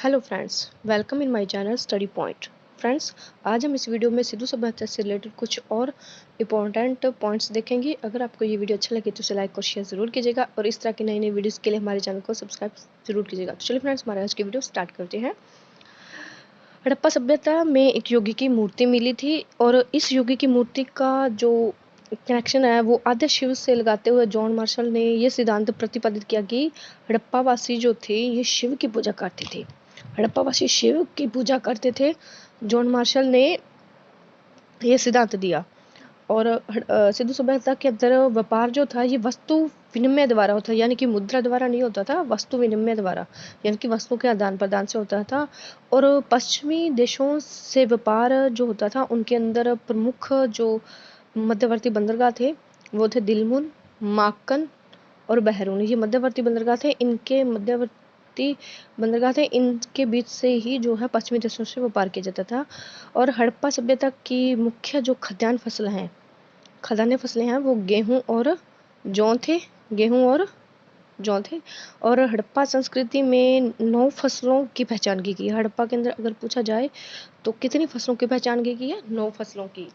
Hello friends, welcome in my channel study point. Friends, आज हम इस वीडियो में सिंधु सभ्यता से रिलेटेड कुछ और इम्पोर्टेंट पॉइंट्स देखेंगे। अगर आपको ये वीडियो अच्छा लगे तो इसे लाइक और शेयर ज़रूर कीजिएगा और इस तरह की नई नई वीडियोस के लिए हमारे चैनल को सब्सक्राइब ज़रूर कीजिएगा। तो चलिए फ्रेंड्स, हमारे आज की वीडियो स्टार्ट करते हैं। हड़प्पा सभ्यता में एक योगी की मूर्ति मिली थी और इस योगी की मूर्ति का जो कनेक्शन है वो आद्य शिव से लगाते हुए जॉन मार्शल ने ये सिद्धांत प्रतिपादित किया कि हड़प्पा वासी जो थे ये शिव की पूजा करते थे। हड़प्पा वासी शिव की पूजा करते थे। जॉन मार्शल ने ये सिद्धांत दिया। और सिंधु सभ्यता के अंदर व्यापार जो था ये वस्तु विनिमय द्वारा होता, यानी कि मुद्रा द्वारा नहीं होता था, वस्तु विनिमय द्वारा, यानी कि वस्तु के आदान प्रदान से होता था। और पश्चिमी देशों से व्यापार जो होता था उनके अंदर प्रमुख जो मध्यवर्ती बंदरगाह थे वो थे दिलमुन, माकन और बहरून। ये मध्यवर्ती बंदरगाह थे। इनके बीच से ही जो है पश्चिमी देशों से व्यापार किया जाता था। और हड़प्पा सभ्यता की मुख्य जो खदानी फसलें हैं वो गेहूं और जौ थे। और हड़प्पा संस्कृति में 9 फसलों की पहचान की गई। हड़प्पा के अंदर अगर पूछा जाए तो कितनी फसलों की पहचान की गई है? 9 फसलों की।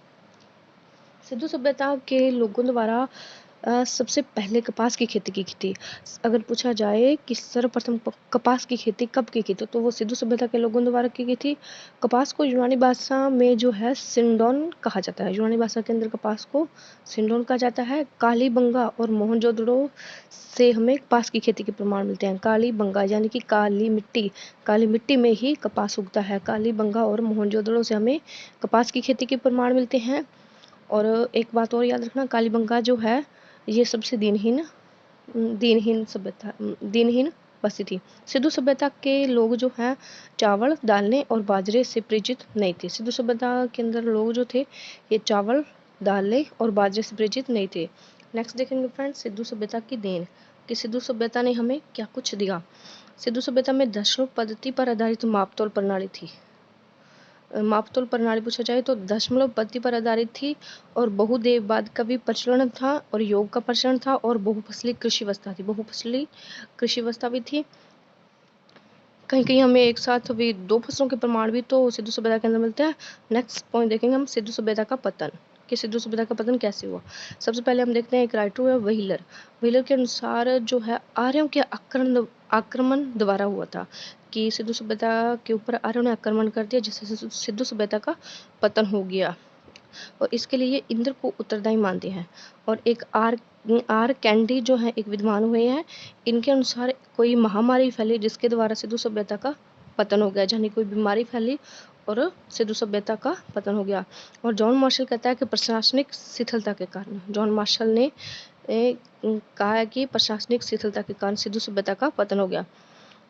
सिंधु सभ्यता के लोगों द्वारा सबसे पहले कपास की खेती की थी। अगर पूछा जाए कि सर्वप्रथम कपास की खेती कब की थी तो वो सिंधु सभ्यता के लोगों द्वारा की गई थी। कपास को यूनानी भाषा में जो है सिंडोन कहा जाता है। यूनानी भाषा के अंदर कपास को सिंडोन कहा जाता है। कालीबंगा और मोहनजोदड़ो से हमें कपास की खेती के प्रमाण मिलते हैं। कालीबंगा यानी कि काली मिट्टी में ही कपास उगता है। कालीबंगा और मोहनजोदड़ो से हमें कपास की खेती के प्रमाण मिलते हैं। और एक बात और याद रखना, कालीबंगा जो है ये सबसे दीनहीन बस्ती थी। सिंधु सभ्यता के लोग जो हैं चावल, दालें और बाजरे से परिचित नहीं थे। सिंधु सभ्यता के अंदर लोग जो थे ये चावल, दालें और बाजरे से परिचित नहीं थे। नेक्स्ट देखेंगे फ्रेंड्स, सिंधु सभ्यता की देन कि सिंधु सभ्यता ने हमें क्या कुछ दिया। सिंधु सभ्यता में दशमलव पद्धति पर आधारित मापतोल प्रणाली थी। मापतोल प्रणाली पूछा जाए तो दशमलव पद्धति पर आधारित थी। और बहुदेववाद का भी प्रचलन था और योग का प्रचलन था। और बहुफसली कृषि व्यवस्था भी थी। कहीं कहीं हमें एक साथ भी 2 फसलों के प्रमाण भी तो सिंधु सभ्यता के अंदर मिलते हैं। नेक्स्ट पॉइंट देखेंगे हम, सिंधु सभ्यता का पतन कि सिंधु सभ्यता का पतन कैसे हुआ। सबसे पहले हम देखते हैं एक राइटर है व्हीलर के अनुसार जो है आर्यों के आक्रमण द्वारा हुआ था कि सिंधु सभ्यता के ऊपर आर्यों ने आक्रमण कर दिया जिससे सिंधु सभ्यता का पतन हो गया। और इसके लिए इंद्र को उत्तरदायी मानते हैं। और एक आर कैंडी जो है एक विद्वान हुए हैं, इनके अनुसार कोई महामारी फैली जिसके द्वारा सिंधु सभ्यता का पतन हो गया, यानी कोई बीमारी फैली और सिंधु सभ्यता का पतन हो गया। और जॉन मार्शल कहता है कि प्रशासनिक शिथिलता के कारण, जॉन मार्शल ने कहा है कि प्रशासनिक शिथिलता के कारण सिंधु सभ्यता का पतन हो गया।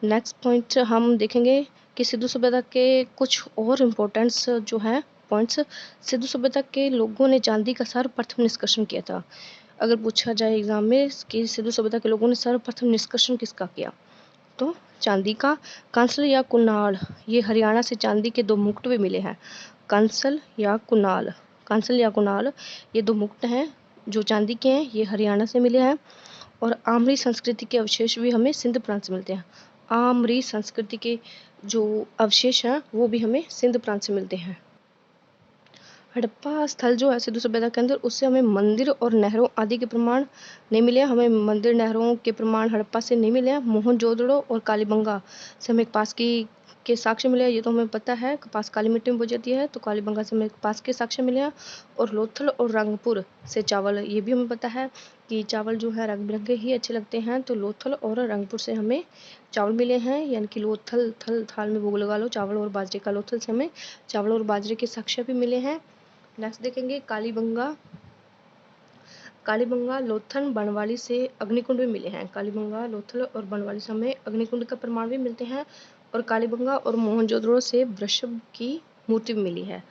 नेक्स्ट पॉइंट हम देखेंगे कि सिंधु सभ्यता के कुछ और इम्पोर्टेंट्स जो है पॉइंट्स। सिंधु सभ्यता के लोगों ने चांदी का सर्वप्रथम निष्कर्षण किया था। अगर पूछा जाए एग्जाम में कि सिंधु सभ्यता के लोगों ने सर्वप्रथम निष्कर्षण किसका किया तो चांदी का। कांसल या कुणाल, ये हरियाणा से चांदी के 2 मुकुट भी मिले हैं। कांसल या कुणाल ये 2 मुकुट हैं जो चांदी के हैं, ये हरियाणा से मिले हैं। और आम्री संस्कृति के अवशेष भी हमें सिंध प्रांत से मिलते हैं। आम्री संस्कृति के जो अवशेष हैं वो भी हमें सिंध प्रांत से मिलते हैं। हड़प्पा स्थल जो है सिंधु सभ्यता के अंदर, उससे हमें मंदिर और नहरों आदि के प्रमाण नहीं मिले। हमें मंदिर नहरों के प्रमाण हड़प्पा से नहीं मिले। मोहनजोदड़ो और कालीबंगा से हमें कपास के साक्ष्य मिले, ये तो हमें पता है। कपास काली मिट्टी में बोई जाती है तो कालीबंगा से हमें कपास के साक्ष्य मिले हैं। और लोथल और रंगपुर से चावल, ये भी हमें पता है कि चावल जो है रंग बिरंगे ही अच्छे लगते हैं, तो लोथल और रंगपुर से हमें चावल मिले हैं। यानी कि लोथल थाल में भोग लगा लो, चावल और बाजरे का लोथल से हमें चावल और बाजरे के साक्ष्य भी मिले हैं। नेक्स्ट देखेंगे कालीबंगा लोथल बनवाली से अग्निकुंड भी मिले हैं। कालीबंगा लोथल और बनवाली से हमें अग्निकुंड का प्रमाण भी मिलते हैं। और कालीबंगा और मोहनजोदड़ो से वृषभ की मूर्ति भी मिली है।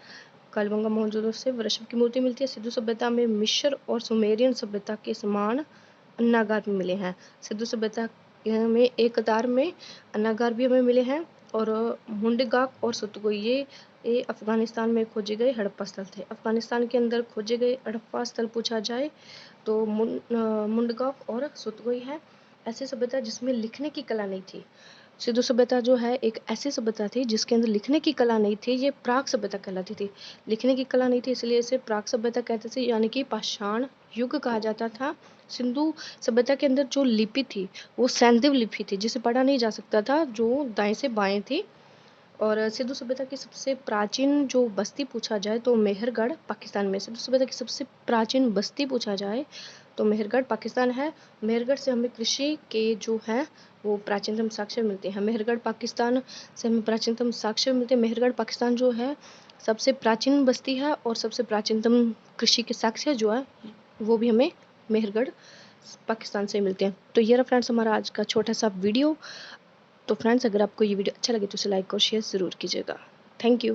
कालीबंगा मोहनजोदड़ो से वृषभ की मूर्ति मिलती है। सिंधु सभ्यता में मिस्र और सुमेरियन सभ्यता के समान अन्नागार भी मिले हैं। सिंधु सभ्यता में एक कतार में अन्नागार भी हमें मिले हैं। और मुंडगाक और सुतगोई ये अफगानिस्तान में खोजे गए हड़प्पा स्थल थे। अफगानिस्तान के अंदर खोजे गए हड़प्पा स्थल पूछा जाए तो मुंडगाक और सुतगोई है। ऐसी सभ्यता जिसमें लिखने की कला नहीं थी। सिंधु सभ्यता जो है एक ऐसी सभ्यता थी जिसके अंदर लिखने की कला नहीं थी, ये प्राक सभ्यता कहलाती थी। लिखने की कला नहीं थी इसलिए इसे प्राक सभ्यता कहते थे, यानी कि पाषाण युग कहा जाता था। सिंधु सभ्यता के अंदर जो लिपि थी वो सैंधव लिपि थी, जिसे पढ़ा नहीं जा सकता था, जो दाएं से बाएं थी। और सिंधु सभ्यता की सबसे प्राचीन जो बस्ती पूछा जाए तो मेहरगढ़ पाकिस्तान में। सिंधु सभ्यता की सबसे प्राचीन बस्ती पूछा जाए तो मेहरगढ़ पाकिस्तान है। मेहरगढ़ से हमें कृषि के जो है वो प्राचीनतम साक्ष्य मिलते हैं। मेहरगढ़ पाकिस्तान से हमें प्राचीनतम साक्ष्य मिलते हैं। मेहरगढ़ पाकिस्तान जो है सबसे प्राचीन बस्ती है और सबसे प्राचीनतम कृषि के साक्ष्य जो है वो भी हमें मेहरगढ़ पाकिस्तान से मिलते हैं। तो ये रहा फ्रेंड्स हमारा आज का छोटा सा वीडियो। तो फ्रेंड्स अगर आपको ये वीडियो अच्छा लगे तो उसे लाइक और शेयर ज़रूर कीजिएगा। Thank you.